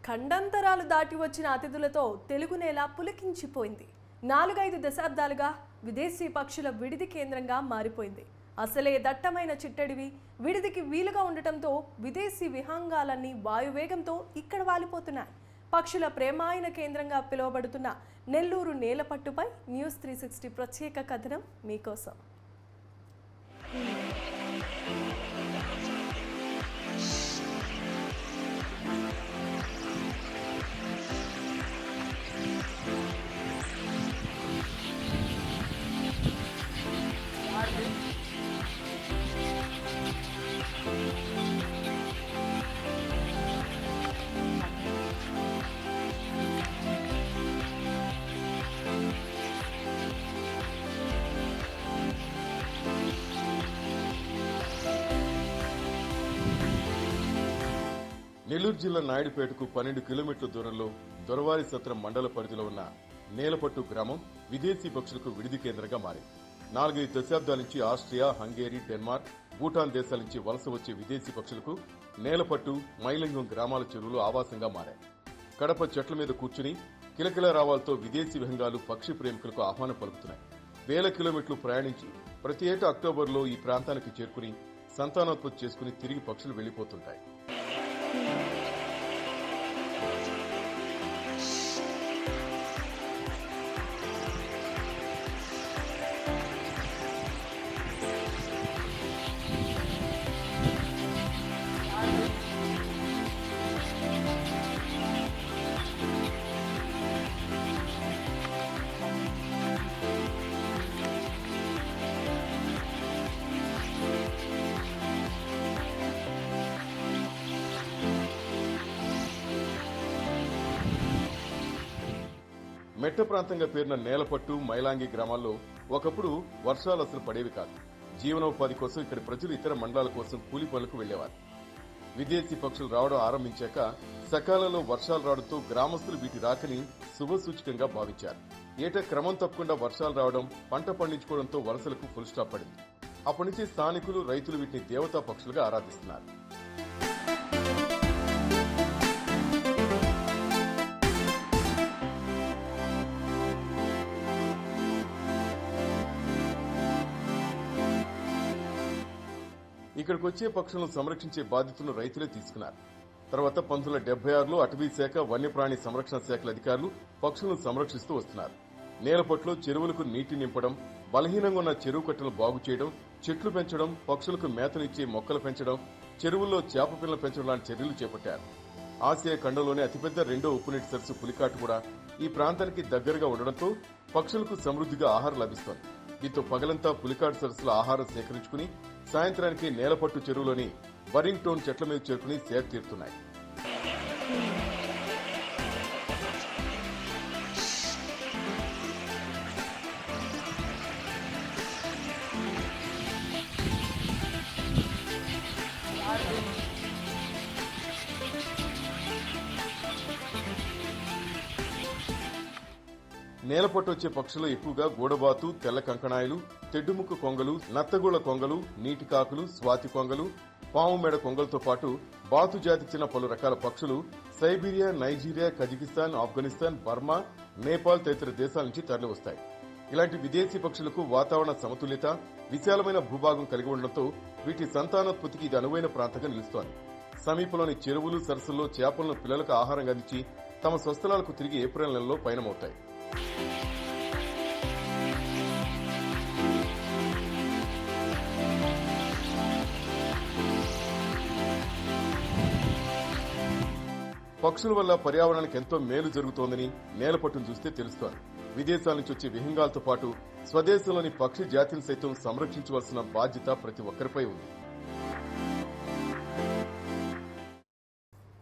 ఖండాంతరాలు దాటి వచ్చిన అతిథులతో తెలుగు నేల పులకించిపోయింది. 4-5 దశాబ్దాలుగా విదేశీ పక్షుల విడిది కేంద్రంగా మారిపోయింది. అసలే దట్టమైన చిట్టడివి విడిదికి వీలుగా ఉండటంతో విదేశీ విహంగాలన్నీ వాయువేగంతో ఇక్కడ వాలిపోతున్నాయి. పక్షుల ప్రేమాయన కేంద్రంగా పిలువబడుతున్న నెల్లూరు నేలపట్టుపై న్యూస్ 360 ప్రత్యేక కథనం మీకోసం. నెల్లూరు జిల్లా నాయుడుపేటకు 12 కిలోమీటర్ల దూరంలో దొరవారి సత్రం మండల పరిధిలో ఉన్న నేలపట్టు గ్రామం విదేశీ పక్షులకు విడిది కేంద్రంగా మారింది. 4-5 దశాబ్దాల నుంచి ఆస్ట్రియా, హంగేరీ, డెన్మార్క్, భూటాన్ దేశాల నుంచి వలస వచ్చే విదేశీ పక్షులకు నేలపట్టు, మైలింగం గ్రామాల చెరువులు ఆవాసంగా మారాయి. కడప చెట్ల మీద కూర్చుని కిలకిల రావాలతో విదేశీ విహంగాలు పక్షి ప్రేమికులకు ఆహ్వానం పలుకుతున్నాయి. వేల కిలోమీటర్లు ప్రయాణించి ప్రతి ఏటా అక్టోబర్లో ఈ ప్రాంతానికి చేరుకుని సంతానోత్పత్తి చేసుకుని తిరిగి పక్షులు వెళ్లిపోతుంటాయి. మెట్ట ప్రాంతంగా పేరున్న నేలపట్టు, మైలాంగి గ్రామాల్లో ఒకప్పుడు వర్షాలు అసలు పడేవి కాదు. జీవనోపాధి కోసం ఇక్కడి ప్రజలు ఇతర మండలాల కోసం కూలి పనులకు వెళ్లేవారు. విదేశీ పక్షులు రావడం ఆరంభించాక సకాలంలో వర్షాలు రావడంతో గ్రామస్తులు వీటి రాకని శుభసూచకంగా భావించారు. ఏటా క్రమం తప్పకుండా వర్షాలు రావడం, పంట పండించుకోవడంతో వలసలకు ఫుల్ స్టాప్ పడింది. అప్పటి నుంచి స్థానికులు, రైతులు వీటిని దేవతా పక్షులుగా ఆరాధిస్తున్నారు. ఇక్కడికి వచ్చే పక్షులను సంరక్షించే బాధ్యతను రైతులే తీసుకున్నారు. తర్వాత 1976లో అటవీ శాఖ, వన్యప్రాణి సంరక్షణ శాఖల అధికారులు పక్షులను సంరక్షిస్తూ వస్తున్నారు. నేలపట్లో చెరువులకు నీటి నింపడం, బలహీనంగా ఉన్న చెరువు కట్టలు బాగు చేయడం, చెట్లు పెంచడం, పక్షులకు మేతనిచ్చే మొక్కలు పెంచడం, చెరువుల్లో చేప పిల్లలు పెంచడం లాంటి చర్యలు చేపట్టారు. ఆసియా ఖండంలోనే అతిపెద్ద రెండో ఉప్పునీటి సరస్సు పులికాటు కూడా ఈ ప్రాంతానికి దగ్గరగా ఉండడంతో పక్షులకు సమృద్ధిగా ఆహారం లభిస్తోంది. దీంతో పగలంతా పులికాటు సరస్సుల ఆహారం సేకరించుకుని సాయంత్రానికి నేలపట్టు చెరువులోని బరింగ్ టోన్ చెట్ల మీద చేరుకుని సేద తీరుతున్నాయి. నేలపట్టు వచ్చే పక్షులు ఎక్కువగా గూడబాతు, తెల్ల కంకణాయలు, తెడ్డుముక్కు కొంగలు, నత్తగుళ్ల కొంగలు, నీటి కాకులు, స్వాతి కొంగలు, పాము మెడ కొంగలతో పాటు బాతు జాతికి చెందిన పలు రకాల పక్షులు Siberia, Nigeria, Kazakhstan, Afghanistan, Burma, Nepal తదితర దేశాల నుంచి తరలివస్తాయి. ఇలాంటి విదేశీ పక్షులకు వాతావరణ సమతుల్యత, విశాలమైన భూభాగం కలిగి ఉండడంతో వీటి సంతానోత్పత్తికి ఇది అనువైన ప్రాంతంగా నిలుస్తోంది. సమీపంలోని చెరువులు, సరస్సుల్లో చేపలను పిల్లలకు ఆహారంగా అందించి తమ స్వస్థలాలకు తిరిగి ఏప్రిల్ నెలలో పయనమవుతాయి. పక్షుల వల్ల పర్యావరణానికి ఎంతో మేలు జరుగుతోందని నేలపట్టును చూస్తే తెలుస్తోంది. విదేశాల నుంచి వచ్చే విహంగాలతో పాటు స్వదేశంలోని పక్షి జాతిని సైతం సంరక్షించవలసిన బాధ్యత ప్రతి ఒక్కరిపై ఉంది.